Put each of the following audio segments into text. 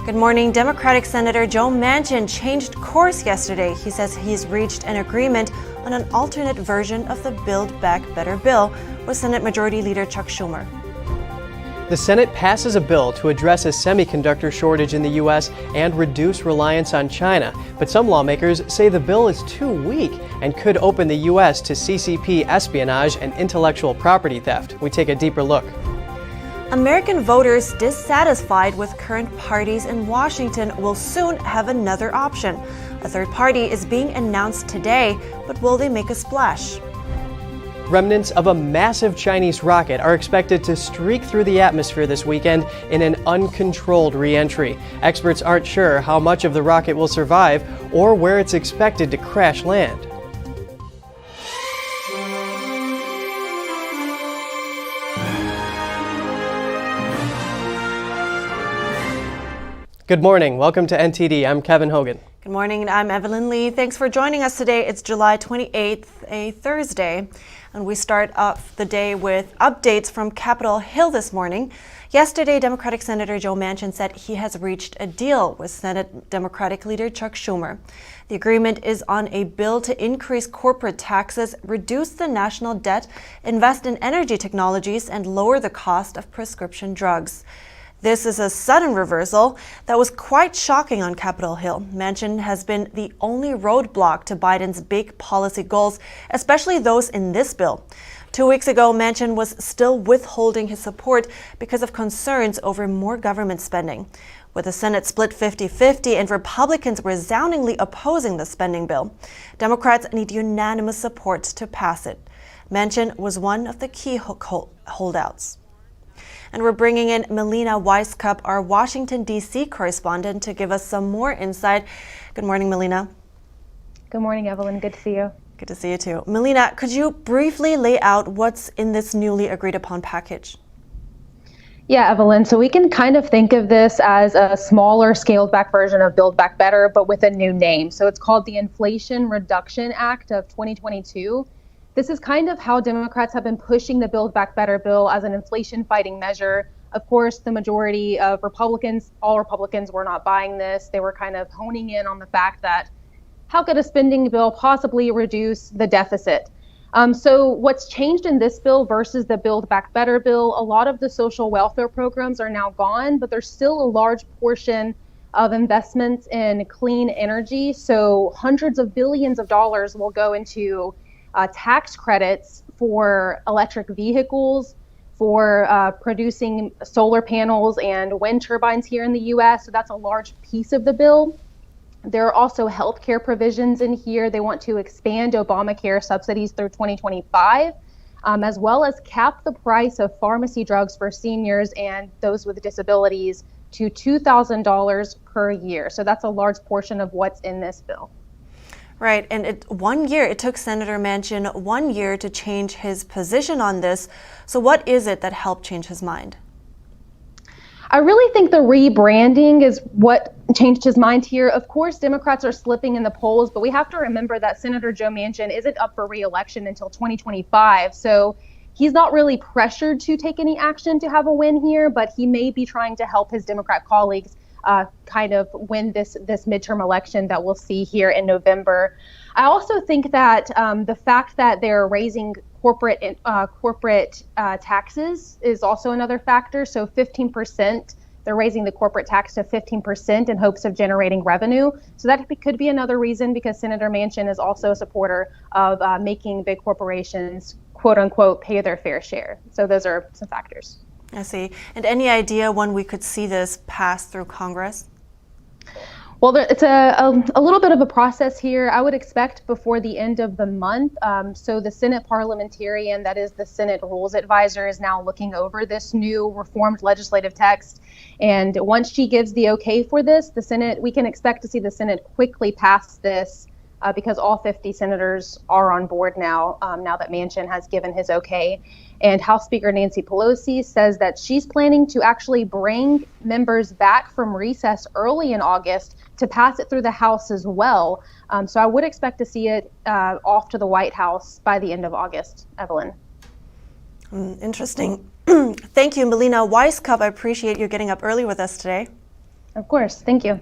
Good morning. Democratic Senator Joe Manchin changed course yesterday. He says he's reached an agreement on an alternate version of the Build Back Better bill with Senate Majority Leader Chuck Schumer. The Senate passes a bill to address a semiconductor shortage in the U.S. and reduce reliance on China. But some lawmakers say the bill is too weak and could open the U.S. to CCP espionage and intellectual property theft. We take a deeper look. American voters dissatisfied with current parties in Washington will soon have another option. A third party is being announced today, but will they make a splash? Remnants of a massive Chinese rocket are expected to streak through the atmosphere this weekend in an uncontrolled re-entry. Experts aren't sure how much of the rocket will survive or where it's expected to crash land. Good morning. Welcome to NTD. I'm Kevin Hogan. Good morning. I'm Evelyn Lee. Thanks for joining us today. It's July 28th, a Thursday, and we start off the day with updates from Capitol Hill this morning. Yesterday, Democratic Senator Joe Manchin said he has reached a deal with Senate Democratic Leader Chuck Schumer. The agreement is on a bill to increase corporate taxes, reduce the national debt, invest in energy technologies, and lower the cost of prescription drugs. This is a sudden reversal that was quite shocking on Capitol Hill. Manchin has been the only roadblock to Biden's big policy goals, especially those in this bill. 2 weeks ago, Manchin was still withholding his support because of concerns over more government spending. With the Senate split 50-50 and Republicans resoundingly opposing the spending bill, Democrats need unanimous support to pass it. Manchin was one of the key holdouts. And we're bringing in Melina Weisskopf, our Washington, D.C. correspondent, to give us some more insight. Good morning, Melina. Good morning, Evelyn. Good to see you. Good to see you, too. Melina, could you briefly lay out what's in this newly agreed-upon package? Yeah, Evelyn. So we can kind of think of this as a smaller, scaled-back version of Build Back Better, but with a new name. So it's called the Inflation Reduction Act of 2022. This is kind of how Democrats have been pushing the Build Back Better bill as an inflation-fighting measure. Of course, the majority of Republicans, all Republicans, were not buying this. They were kind of honing in on the fact that how could a spending bill possibly reduce the deficit? So what's changed in this bill versus the Build Back Better bill, a lot of the social welfare programs are now gone, but there's still a large portion of investments in clean energy. So hundreds of billions of dollars will go into tax credits for electric vehicles, for producing solar panels and wind turbines here in the U.S. So that's a large piece of the bill. There are also healthcare provisions in here. They want to expand Obamacare subsidies through 2025, as well as cap the price of pharmacy drugs for seniors and those with disabilities to $2,000 per year. So that's a large portion of what's in this bill. Right, and it took Senator Manchin 1 year to change his position on this. So what is it that helped change his mind? I really think the rebranding is what changed his mind here. Of course, Democrats are slipping in the polls, but we have to remember that Senator Joe Manchin isn't up for re-election until 2025. So he's not really pressured to take any action to have a win here, but he may be trying to help his Democrat colleagues kind of win this midterm election that we'll see here in November. I also think that the fact that they're raising corporate taxes is also another factor. So 15%, they're raising the corporate tax to 15% in hopes of generating revenue. So that could be another reason, because Senator Manchin is also a supporter of making big corporations, quote unquote, pay their fair share. So those are some factors. I see. And any idea when we could see this pass through Congress? Well, it's a little bit of a process here. I would expect before the end of the month. So the Senate parliamentarian, that is the Senate Rules Advisor, is now looking over this new reformed legislative text. And once she gives the okay for this, we can expect to see the Senate quickly pass this because all 50 senators are on board now, now that Manchin has given his okay. And House Speaker Nancy Pelosi says that she's planning to actually bring members back from recess early in August to pass it through the House as well. So I would expect to see it off to the White House by the end of August, Evelyn. Interesting. Thank you, Melina Weisskopf. I appreciate you getting up early with us today. Of course. Thank you.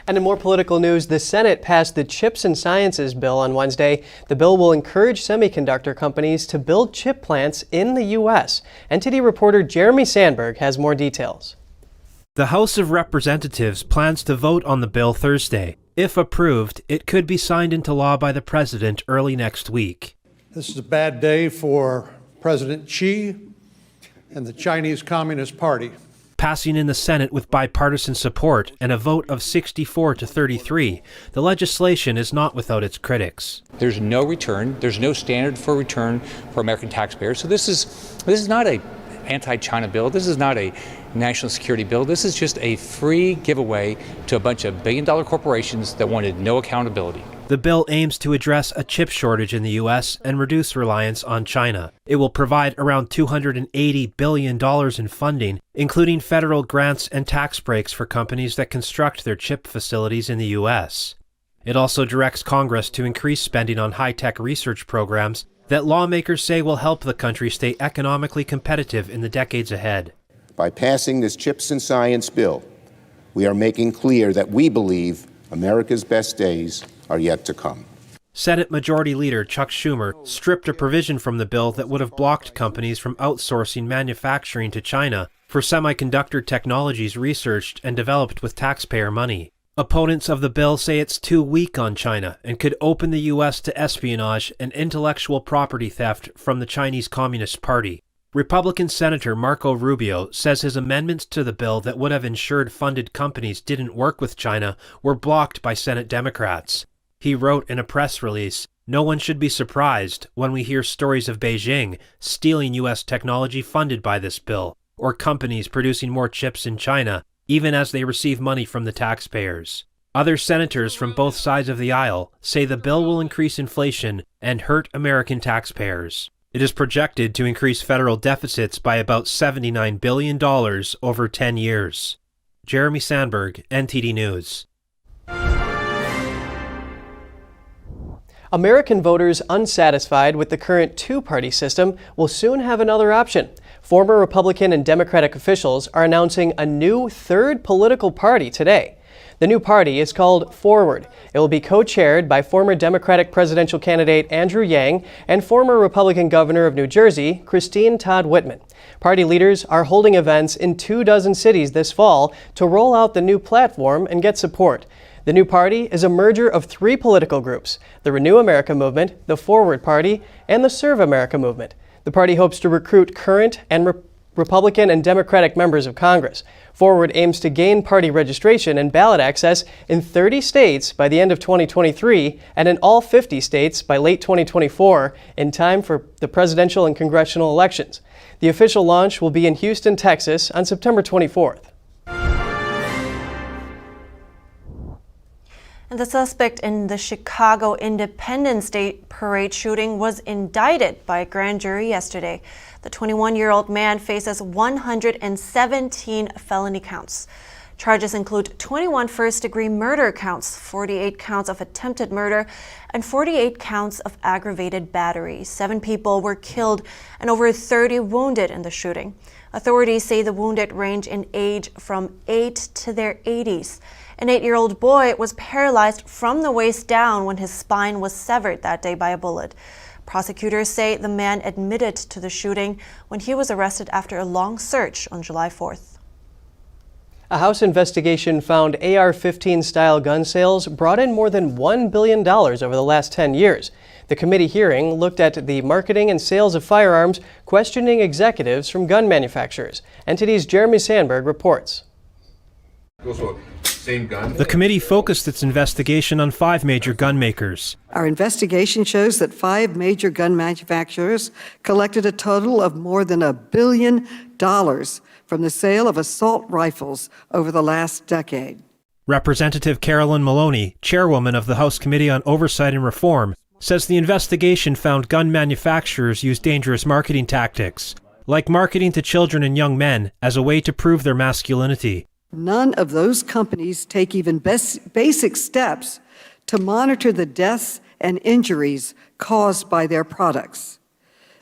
And in more political news, the Senate passed the Chips and Sciences bill on Wednesday. The bill will encourage semiconductor companies to build chip plants in the U.S. NTD reporter Jeremy Sandberg has more details. The House of Representatives plans to vote on the bill Thursday. If approved, it could be signed into law by the president early next week. This is a bad day for President Xi and the Chinese Communist Party. Passing in the Senate with bipartisan support and a vote of 64 to 33, the legislation is not without its critics. There's no return. There's no standard for return for American taxpayers. So this is not a anti-China bill. This is not a national security bill. This is just a free giveaway to a bunch of billion-dollar corporations that wanted no accountability. The bill aims to address a chip shortage in the U.S. and reduce reliance on China. It will provide around $280 billion in funding, including federal grants and tax breaks for companies that construct their chip facilities in the U.S. It also directs Congress to increase spending on high-tech research programs that lawmakers say will help the country stay economically competitive in the decades ahead. By passing this Chips and Science bill, we are making clear that we believe America's best days are yet to come. Senate Majority Leader Chuck Schumer stripped a provision from the bill that would have blocked companies from outsourcing manufacturing to China for semiconductor technologies researched and developed with taxpayer money. Opponents of the bill say it's too weak on China and could open the U.S. to espionage and intellectual property theft from the Chinese Communist Party. Republican Senator Marco Rubio says his amendments to the bill that would have ensured funded companies didn't work with China were blocked by Senate Democrats. He wrote in a press release, "No one should be surprised when we hear stories of Beijing stealing U.S. technology funded by this bill, or companies producing more chips in China, even as they receive money from the taxpayers." Other senators from both sides of the aisle say the bill will increase inflation and hurt American taxpayers. It is projected to increase federal deficits by about $79 billion over 10 years. Jeremy Sandberg, NTD News. American voters unsatisfied with the current two-party system will soon have another option. Former Republican and Democratic officials are announcing a new third political party today. The new party is called Forward. It will be co-chaired by former Democratic presidential candidate Andrew Yang and former Republican governor of New Jersey, Christine Todd Whitman. Party leaders are holding events in 24 cities this fall to roll out the new platform and get support. The new party is a merger of three political groups: the Renew America Movement, the Forward Party, and the Serve America Movement. The party hopes to recruit current and Republican and Democratic members of Congress. Forward aims to gain party registration and ballot access in 30 states by the end of 2023 and in all 50 states by late 2024 in time for the presidential and congressional elections. The official launch will be in Houston, Texas on September 24th. And the suspect in the Chicago Independence Day parade shooting was indicted by a grand jury yesterday. The 21-year-old man faces 117 felony counts. Charges include 21 first-degree murder counts, 48 counts of attempted murder, and 48 counts of aggravated battery. 7 people were killed and over 30 wounded in the shooting. Authorities say the wounded range in age from 8 to their 80s. An 8-year-old boy was paralyzed from the waist down when his spine was severed that day by a bullet. Prosecutors say the man admitted to the shooting when he was arrested after a long search on July 4th. A House investigation found AR-15 style gun sales brought in more than $1 billion over the last 10 years. The committee hearing looked at the marketing and sales of firearms, questioning executives from gun manufacturers. NTD's Jeremy Sandberg reports. The committee focused its investigation on 5 major gun makers. Our investigation shows that 5 major gun manufacturers collected a total of more than $1 billion from the sale of assault rifles over the last decade. Representative Carolyn Maloney, chairwoman of the House Committee on Oversight and Reform, says the investigation found gun manufacturers use dangerous marketing tactics, like marketing to children and young men as a way to prove their masculinity. None of those companies take even basic steps to monitor the deaths and injuries caused by their products.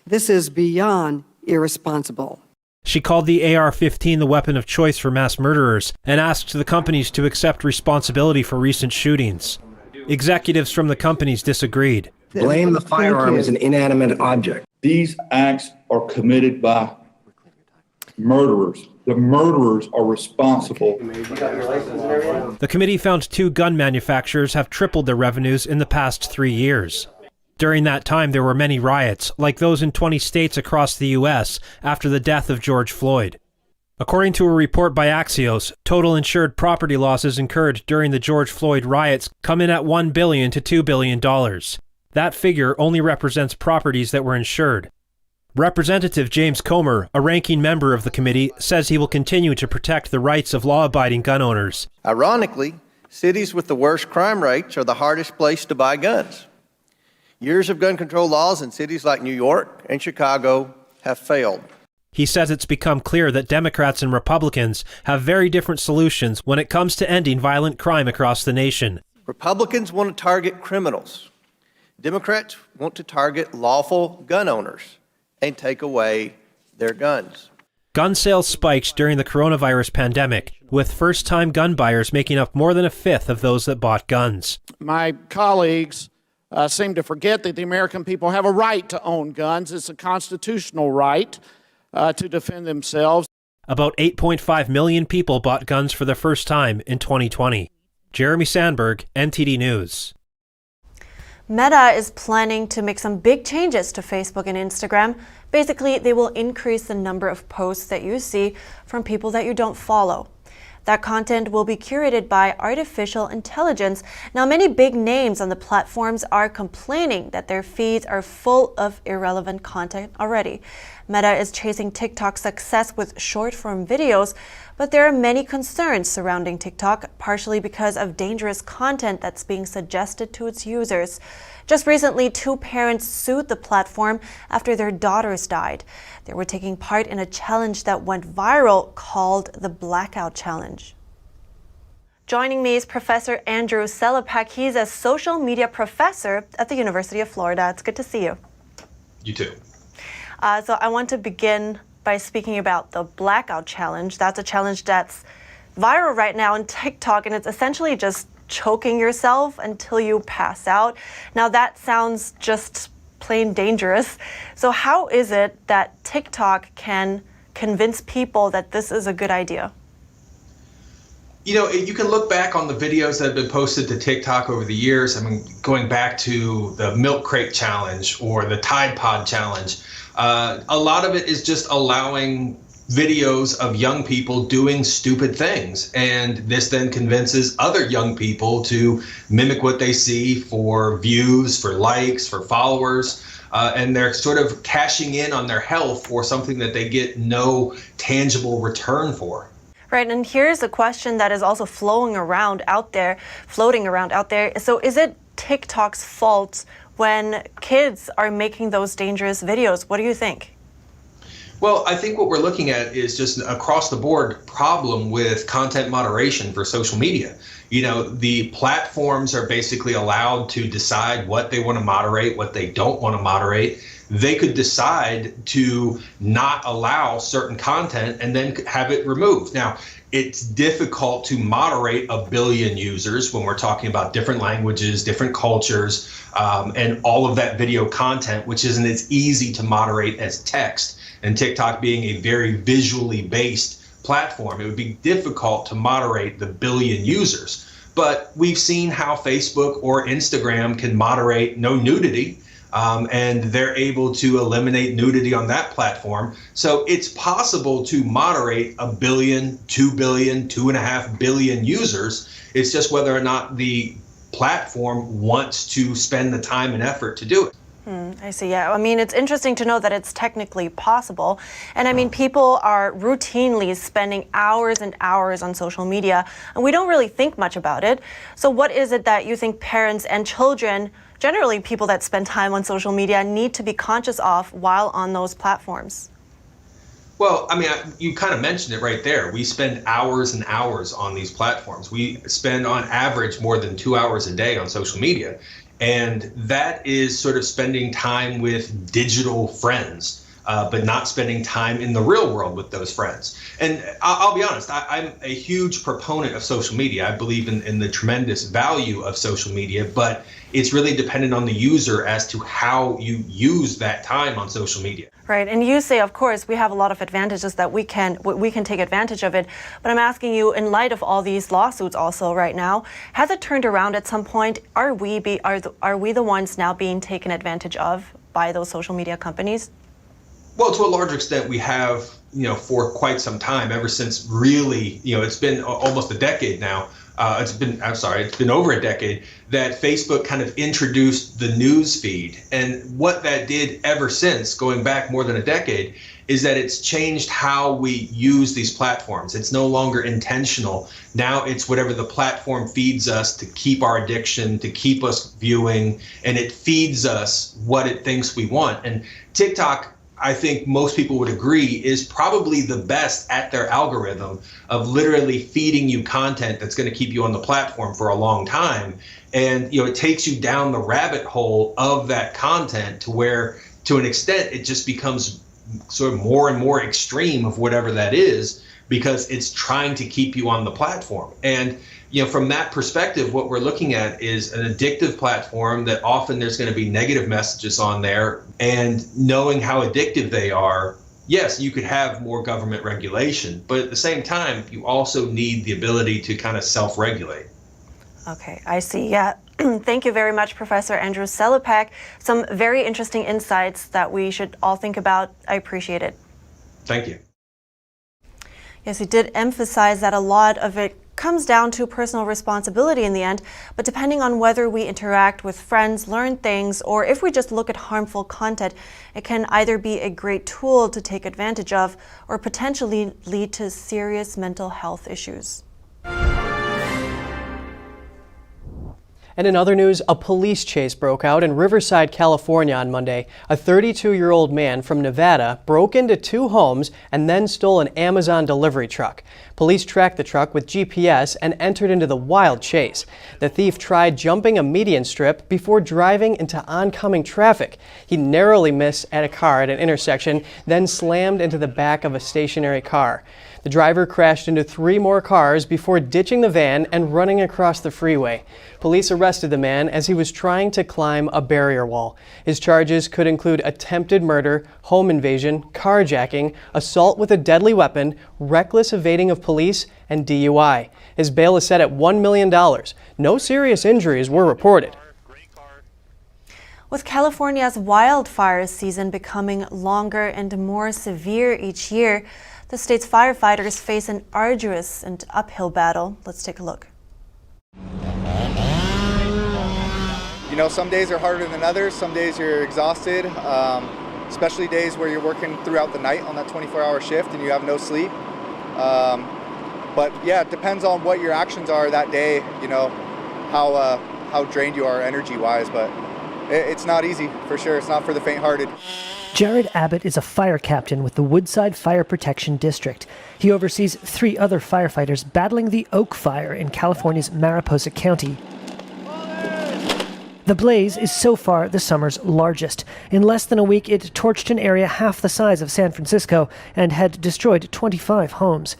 This is beyond irresponsible. She called the AR-15 the weapon of choice for mass murderers and asked the companies to accept responsibility for recent shootings. Executives from the companies disagreed. Blame the firearm as an inanimate object. These acts are committed by murderers. The murderers are responsible. The committee found 2 gun manufacturers have tripled their revenues in the past 3 years. During that time, there were many riots, like those in 20 states across the U.S. after the death of George Floyd. According to a report by Axios, total insured property losses incurred during the George Floyd riots come in at $1 billion to $2 billion. That figure only represents properties that were insured. Representative James Comer, a ranking member of the committee, says he will continue to protect the rights of law-abiding gun owners. Ironically, cities with the worst crime rates are the hardest place to buy guns. Years of gun control laws in cities like New York and Chicago have failed. He says it's become clear that Democrats and Republicans have very different solutions when it comes to ending violent crime across the nation. Republicans want to target criminals. Democrats want to target lawful gun owners and take away their guns. Gun sales spiked during the coronavirus pandemic, with first-time gun buyers making up more than a fifth of those that bought guns. My colleagues seem to forget that the American people have a right to own guns. It's a constitutional right to defend themselves. About 8.5 million people bought guns for the first time in 2020. Jeremy Sandberg, NTD News. Meta is planning to make some big changes to Facebook and Instagram. Basically, they will increase the number of posts that you see from people that you don't follow. That content will be curated by artificial intelligence. Now, many big names on the platforms are complaining that their feeds are full of irrelevant content already. Meta is chasing TikTok's success with short-form videos, but there are many concerns surrounding TikTok, partially because of dangerous content that's being suggested to its users. Just recently, 2 parents sued the platform after their daughters died. They were taking part in a challenge that went viral called the Blackout Challenge. Joining me is Professor Andrew Selepak. He's a social media professor at the University of Florida. It's good to see you. You too. So I want to begin by speaking about the Blackout Challenge. That's a challenge that's viral right now on TikTok, and it's essentially just choking yourself until you pass out. Now that sounds just plain dangerous. So how is it that TikTok can convince people that this is a good idea? You know, you can look back on the videos that have been posted to TikTok over the years. I mean, going back to the milk crate challenge or the Tide Pod challenge, a lot of it is just allowing videos of young people doing stupid things. And this then convinces other young people to mimic what they see for views, for likes, for followers. And they're sort of cashing in on their health for something that they get no tangible return for. Right, and here's a question that is also floating around out there. So is it TikTok's fault when kids are making those dangerous videos? What do you think? Well, I think what we're looking at is just an across the board problem with content moderation for social media. You know, the platforms are basically allowed to decide what they want to moderate, what they don't want to moderate. They could decide to not allow certain content and then have it removed. Now, it's difficult to moderate 1 billion users when we're talking about different languages, different cultures, and all of that video content, which isn't as easy to moderate as text. And TikTok being a very visually based platform, it would be difficult to moderate the 1 billion users. But we've seen how Facebook or Instagram can moderate no nudity, and they're able to eliminate nudity on that platform. So it's possible to moderate 1 billion, 2 billion, 2.5 billion users. It's just whether or not the platform wants to spend the time and effort to do it. I see. Yeah. I mean, it's interesting to know that it's technically possible. And I mean, people are routinely spending hours and hours on social media, and we don't really think much about it. So what is it that you think parents and children, generally people that spend time on social media, need to be conscious of while on those platforms? Well, I mean, you kind of mentioned it right there. We spend hours and hours on these platforms. We spend on average more than 2 hours a day on social media. And that is sort of spending time with digital friends. but not spending time in the real world with those friends. And I'll be honest, I'm a huge proponent of social media. I believe in the tremendous value of social media, but it's really dependent on the user as to how you use that time on social media. Right, and you say, of course, we have a lot of advantages that we can take advantage of it. But I'm asking you, in light of all these lawsuits, also right now, has it turned around at some point? Are we the ones now being taken advantage of by those social media companies? Well, to a large extent, we have, for quite some time, ever since really, it's been almost a decade now. It's been over a decade that Facebook kind of introduced the news feed. And what that did ever since, going back more than a decade, is that it's changed how we use these platforms. It's no longer intentional. Now it's whatever the platform feeds us to keep our addiction, to keep us viewing, and it feeds us what it thinks we want. And TikTok, I think most people would agree, is probably the best at their algorithm of literally feeding you content that's going to keep you on the platform for a long time. And it takes you down the rabbit hole of that content to where, to an extent, it just becomes sort of more and more extreme of whatever that is, because it's trying to keep you on the platform. And from that perspective, what we're looking at is an addictive platform that often there's going to be negative messages on there. And knowing how addictive they are, yes, you could have more government regulation, but at the same time, you also need the ability to kind of self-regulate. Okay, I see. Yeah. Thank you very much, Professor Andrew Selepak. Some very interesting insights that we should all think about. I appreciate it. Thank you. Yes, he did emphasize that a lot of it comes down to personal responsibility in the end, but depending on whether we interact with friends, learn things, or if we just look at harmful content, it can either be a great tool to take advantage of or potentially lead to serious mental health issues. And in other news, a police chase broke out in Riverside, California on Monday. A 32-year-old man from Nevada broke into 2 homes and then stole an Amazon delivery truck. Police tracked the truck with GPS and entered into the wild chase. The thief tried jumping a median strip before driving into oncoming traffic. He narrowly missed at a car at an intersection, then slammed into the back of a stationary car. The driver crashed into 3 more cars before ditching the van and running across the freeway. Police arrested the man as he was trying to climb a barrier wall. His charges could include attempted murder, home invasion, carjacking, assault with a deadly weapon, reckless evading of police, and DUI. His bail is set at $1 million. No serious injuries were reported. With California's wildfire season becoming longer and more severe each year, the state's firefighters face an arduous and uphill battle. Let's take a look. Some days are harder than others. Some days you're exhausted, especially days where you're working throughout the night on that 24-hour shift and you have no sleep. But yeah, it depends on what your actions are that day, how drained you are energy-wise. But it's not easy, for sure. It's not for the faint-hearted. Jared Abbott is a fire captain with the Woodside Fire Protection District. He oversees 3 other firefighters battling the Oak Fire in California's Mariposa County. The blaze is so far the summer's largest. In less than a week, it torched an area half the size of San Francisco and had destroyed 25 homes.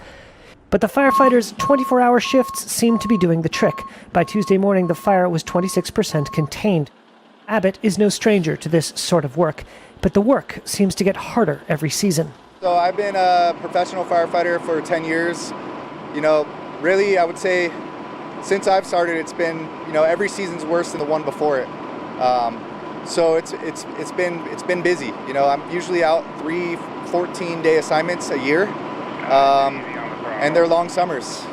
But the firefighters' 24-hour shifts seemed to be doing the trick. By Tuesday morning, the fire was 26% contained. Abbott is no stranger to this sort of work, but the work seems to get harder every season. So I've been a professional firefighter for 10 years. Really, I would say since I've started, it's been, every season's worse than the one before it. So it's been busy. I'm usually out 3 14-day assignments a year. And they're long summers,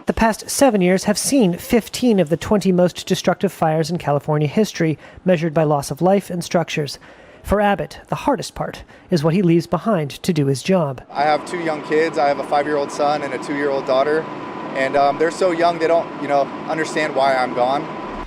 The past 7 years have seen 15 of the 20 most destructive fires in California history, measured by loss of life and structures. For Abbott, the hardest part is what he leaves behind to do his job. I have 2 young kids. I have a 5-year-old son and a 2-year-old daughter. And they're so young, they don't, understand why I'm gone.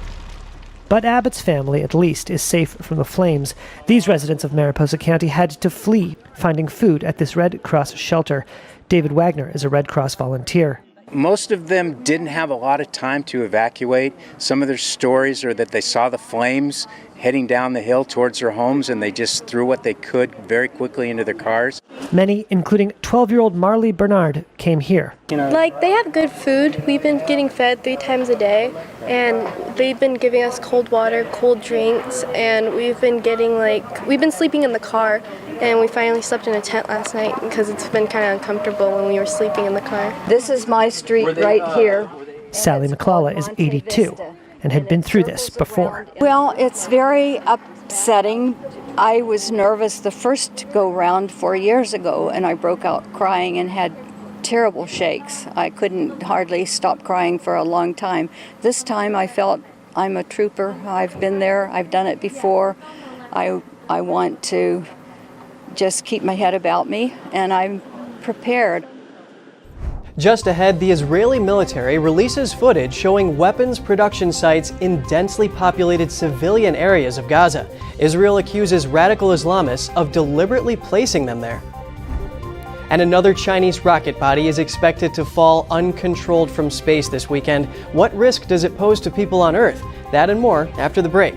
But Abbott's family, at least, is safe from the flames. These residents of Mariposa County had to flee, finding food at this Red Cross shelter. David Wagner is a Red Cross volunteer. Most of them didn't have a lot of time to evacuate. Some of their stories are that they saw the flames heading down the hill towards their homes, and they just threw what they could very quickly into their cars. Many, including 12-year-old Marley Bernard, came here. Like, they have good food. We've been getting fed 3 times a day, and they've been giving us cold water, cold drinks, and we've been sleeping in the car, and we finally slept in a tent last night because it's been kind of uncomfortable when we were sleeping in the car. This is my street right here. Sally McClalla is 82 and had been through this before. Well, it's very upsetting. I was nervous the first go-round 4 years ago, and I broke out crying and had terrible shakes. I couldn't hardly stop crying for a long time. This time I felt I'm a trooper. I've been there. I've done it before. I want to just keep my head about me, and I'm prepared. Just ahead, the Israeli military releases footage showing weapons production sites in densely populated civilian areas of Gaza. Israel accuses radical Islamists of deliberately placing them there. And another Chinese rocket body is expected to fall uncontrolled from space this weekend. What risk does it pose to people on Earth? That and more after the break.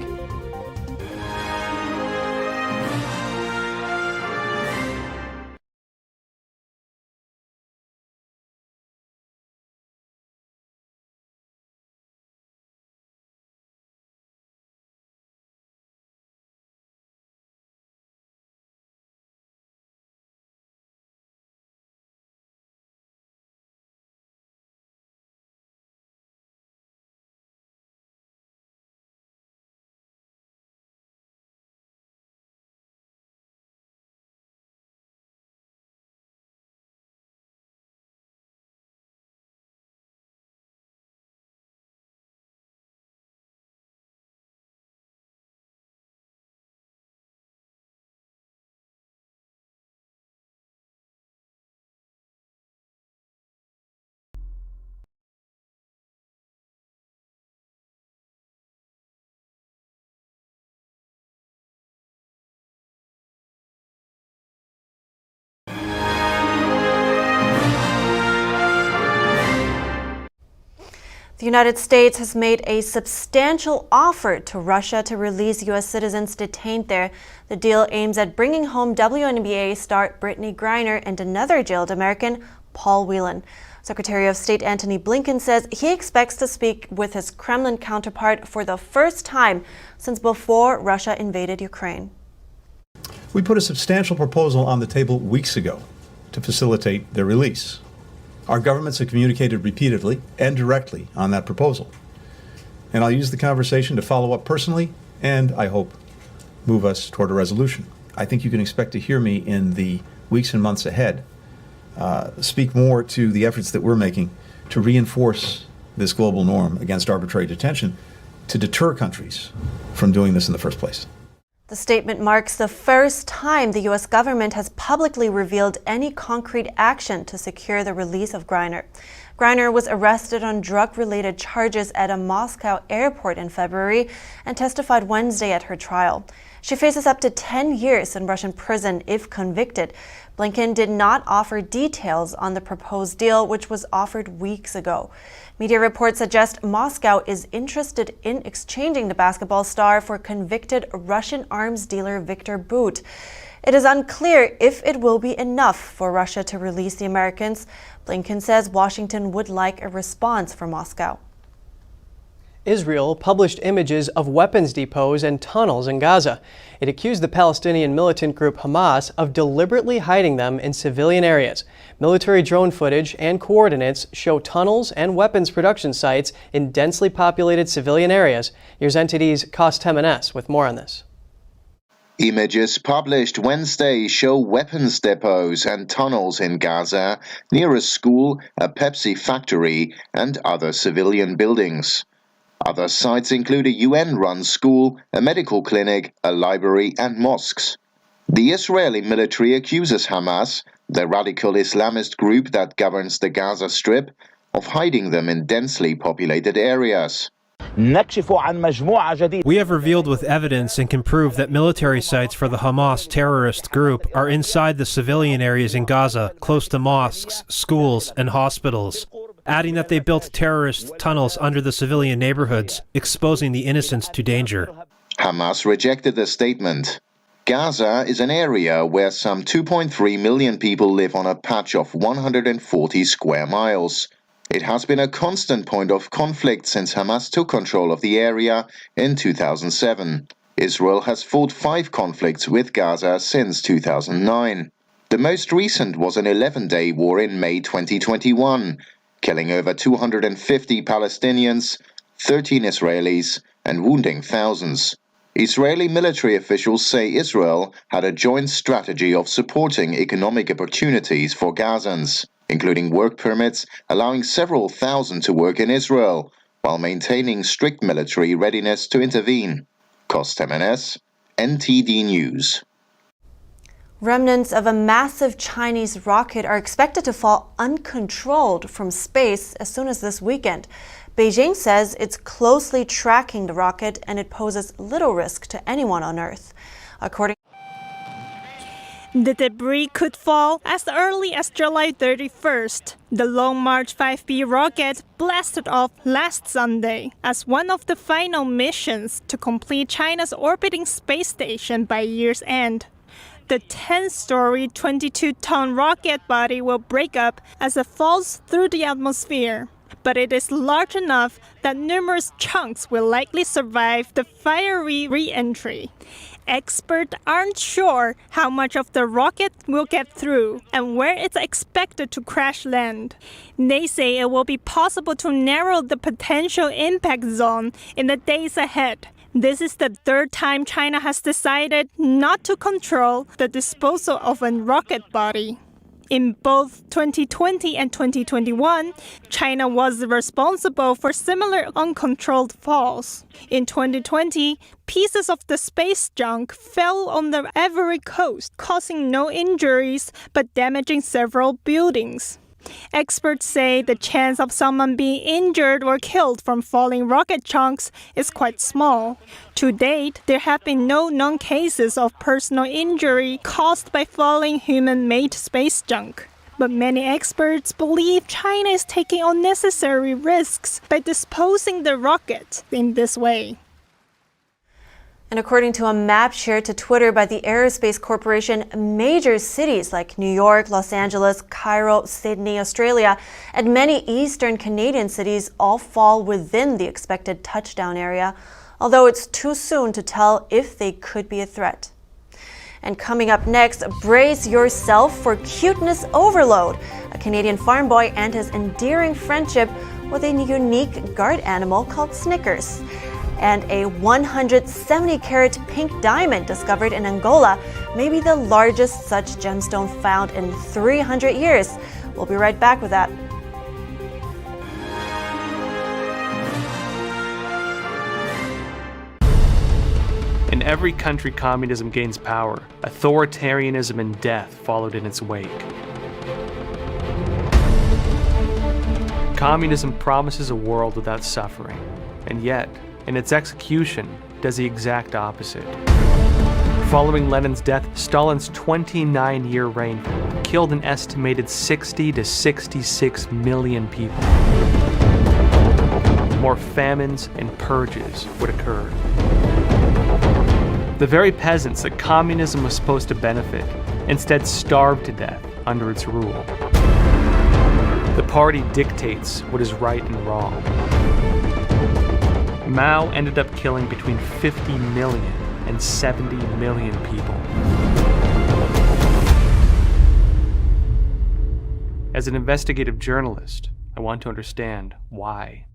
The United States has made a substantial offer to Russia to release U.S. citizens detained there. The deal aims at bringing home WNBA star Brittany Griner and another jailed American, Paul Whelan. Secretary of State Antony Blinken says he expects to speak with his Kremlin counterpart for the first time since before Russia invaded Ukraine. We put a substantial proposal on the table weeks ago to facilitate their release. Our governments have communicated repeatedly and directly on that proposal. And I'll use the conversation to follow up personally and, I hope, move us toward a resolution. I think you can expect to hear me in the weeks and months ahead speak more to the efforts that we're making to reinforce this global norm against arbitrary detention to deter countries from doing this in the first place. The statement marks the first time the U.S. government has publicly revealed any concrete action to secure the release of Griner. Griner was arrested on drug-related charges at a Moscow airport in February and testified Wednesday at her trial. She faces up to 10 years in Russian prison if convicted. Blinken did not offer details on the proposed deal, which was offered weeks ago. Media reports suggest Moscow is interested in exchanging the basketball star for convicted Russian arms dealer Viktor Bout. It is unclear if it will be enough for Russia to release the Americans. Blinken says Washington would like a response from Moscow. Israel published images of weapons depots and tunnels in Gaza. It accused the Palestinian militant group Hamas of deliberately hiding them in civilian areas. Military drone footage and coordinates show tunnels and weapons production sites in densely populated civilian areas. Here's NTD's Cost Temenes with more on this. Images published Wednesday show weapons depots and tunnels in Gaza near a school, a Pepsi factory, and other civilian buildings. Other sites include a UN-run school, a medical clinic, a library, and mosques. The Israeli military accuses Hamas, the radical Islamist group that governs the Gaza Strip, of hiding them in densely populated areas. We have revealed with evidence and can prove that military sites for the Hamas terrorist group are inside the civilian areas in Gaza, close to mosques, schools, and hospitals, adding that they built terrorist tunnels under the civilian neighborhoods, exposing the innocents to danger. Hamas rejected the statement. Gaza is an area where some 2.3 million people live on a patch of 140 square miles. It has been a constant point of conflict since Hamas took control of the area in 2007. Israel has fought 5 conflicts with Gaza since 2009. The most recent was an 11-day war in May 2021, killing over 250 Palestinians, 13 Israelis, and wounding thousands. Israeli military officials say Israel had a joint strategy of supporting economic opportunities for Gazans, including work permits allowing several thousand to work in Israel, while maintaining strict military readiness to intervene. Kostemenes, NTD News. Remnants of a massive Chinese rocket are expected to fall uncontrolled from space as soon as this weekend. Beijing says it's closely tracking the rocket and it poses little risk to anyone on Earth. The debris could fall as early as July 31st. The Long March 5B rocket blasted off last Sunday as one of the final missions to complete China's orbiting space station by year's end. The 10-story, 22-ton rocket body will break up as it falls through the atmosphere. But it is large enough that numerous chunks will likely survive the fiery re-entry. Experts aren't sure how much of the rocket will get through and where it's expected to crash land. They say it will be possible to narrow the potential impact zone in the days ahead. This is the 3rd time China has decided not to control the disposal of a rocket body. In both 2020 and 2021, China was responsible for similar uncontrolled falls. In 2020, pieces of the space junk fell on the Ivory Coast, causing no injuries but damaging several buildings. Experts say the chance of someone being injured or killed from falling rocket chunks is quite small. To date, there have been no known cases of personal injury caused by falling human-made space junk. But many experts believe China is taking unnecessary risks by disposing the rocket in this way. And according to a map shared to Twitter by the Aerospace Corporation, major cities like New York, Los Angeles, Cairo, Sydney, Australia, and many eastern Canadian cities all fall within the expected touchdown area, although it's too soon to tell if they could be a threat. And coming up next, brace yourself for cuteness overload. A Canadian farm boy and his endearing friendship with a unique guard animal called Snickers. And a 170-carat pink diamond discovered in Angola may be the largest such gemstone found in 300 years. We'll be right back with that. In every country communism gains power, authoritarianism and death followed in its wake. Communism promises a world without suffering, and yet, in its execution, does the exact opposite. Following Lenin's death, Stalin's 29-year reign killed an estimated 60 to 66 million people. More famines and purges would occur. The very peasants that communism was supposed to benefit instead starved to death under its rule. The party dictates what is right and wrong. Mao ended up killing between 50 million and 70 million people. As an investigative journalist, I want to understand why.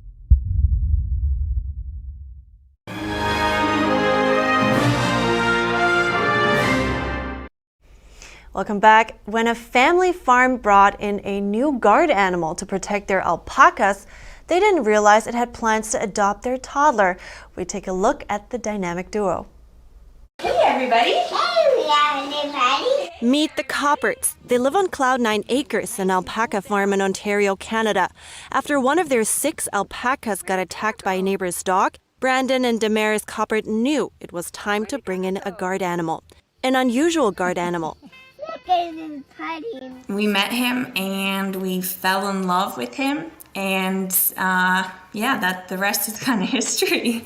Welcome back. When a family farm brought in a new guard animal to protect their alpacas, they didn't realize it had plans to adopt their toddler. We take a look at the dynamic duo. Hey everybody! Hey everybody! Meet the Copperts. They live on Cloud 9 Acres, an alpaca farm in Ontario, Canada. After one of their 6 alpacas got attacked by a neighbor's dog, Brandon and Damaris Coppert knew it was time to bring in a guard animal. An unusual guard animal. We met him and we fell in love with him, and the rest is kind of history.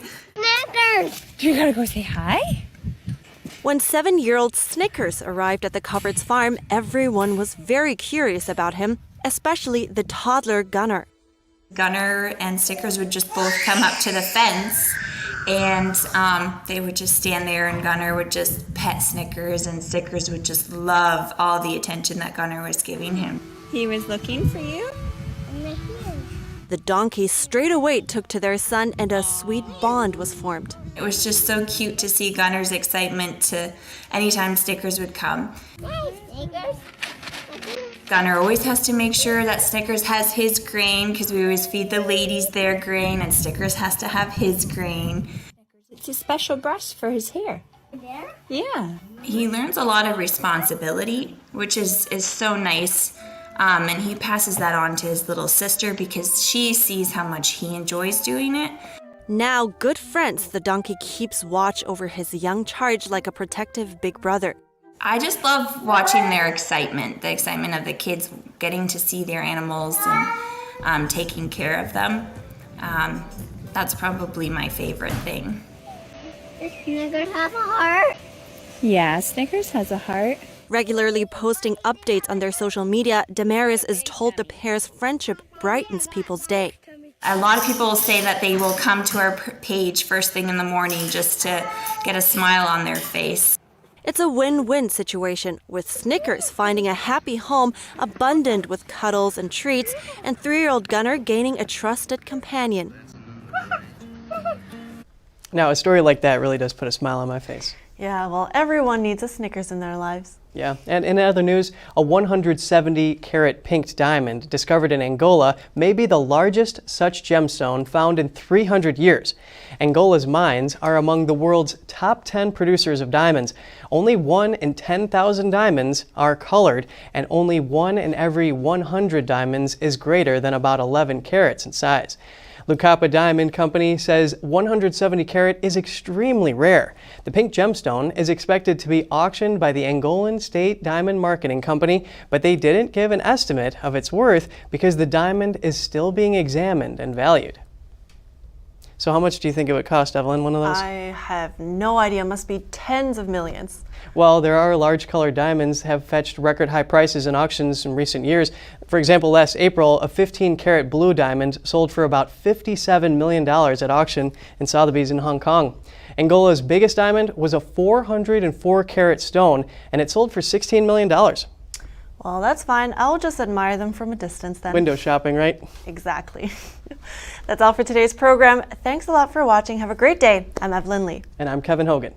Snickers! You gotta go say hi? When 7-year-old Snickers arrived at the Cupboards farm, everyone was very curious about him, especially the toddler Gunner. Gunner and Snickers would just both come up to the fence, and they would just stand there, and Gunner would just pet Snickers, and Snickers would just love all the attention that Gunner was giving him. He was looking for you? The donkeys straight away took to their son, and a sweet bond was formed. It was just so cute to see Gunner's excitement to anytime Snickers would come. Hey, Snickers. Gunner always has to make sure that Snickers has his grain, because we always feed the ladies their grain, and Snickers has to have his grain. It's a special brush for his hair. Yeah. He learns a lot of responsibility, which is so nice. And he passes that on to his little sister because she sees how much he enjoys doing it. Now, good friends, the donkey keeps watch over his young charge like a protective big brother. I just love watching their excitement, the excitement of the kids getting to see their animals and taking care of them. That's probably my favorite thing. Does Snickers have a heart? Yeah, Snickers has a heart. Regularly posting updates on their social media, Damaris is told the pair's friendship brightens people's day. A lot of people say that they will come to our page first thing in the morning just to get a smile on their face. It's a win-win situation, with Snickers finding a happy home abundant with cuddles and treats, and 3-year-old Gunner gaining a trusted companion. Now, a story like that really does put a smile on my face. Yeah, well, everyone needs a Snickers in their lives. Yeah, and in other news, a 170-carat pink diamond discovered in Angola may be the largest such gemstone found in 300 years. Angola's mines are among the world's top 10 producers of diamonds. Only 1 in 10,000 diamonds are colored, and only 1 in every 100 diamonds is greater than about 11 carats in size. Lucapa Diamond Company says 170 carat is extremely rare. The pink gemstone is expected to be auctioned by the Angolan State Diamond Marketing Company, but they didn't give an estimate of its worth because the diamond is still being examined and valued. So how much do you think it would cost, Evelyn, one of those? I have no idea. Must be tens of millions. Well, there are large colored diamonds have fetched record high prices in auctions in recent years. For example, last April, a 15-carat blue diamond sold for about $57 million at auction in Sotheby's in Hong Kong. Angola's biggest diamond was a 404-carat stone, and it sold for $16 million. Well, that's fine. I'll just admire them from a distance then. Window shopping, right? Exactly. That's all for today's program. Thanks a lot for watching. Have a great day. I'm Evelyn Lee. And I'm Kevin Hogan.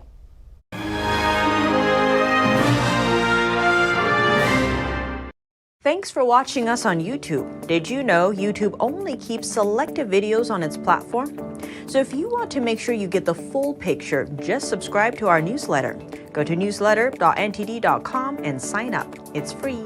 Thanks for watching us on YouTube. Did you know YouTube only keeps selective videos on its platform? So if you want to make sure you get the full picture, just subscribe to our newsletter. Go to newsletter.ntd.com and sign up. It's free.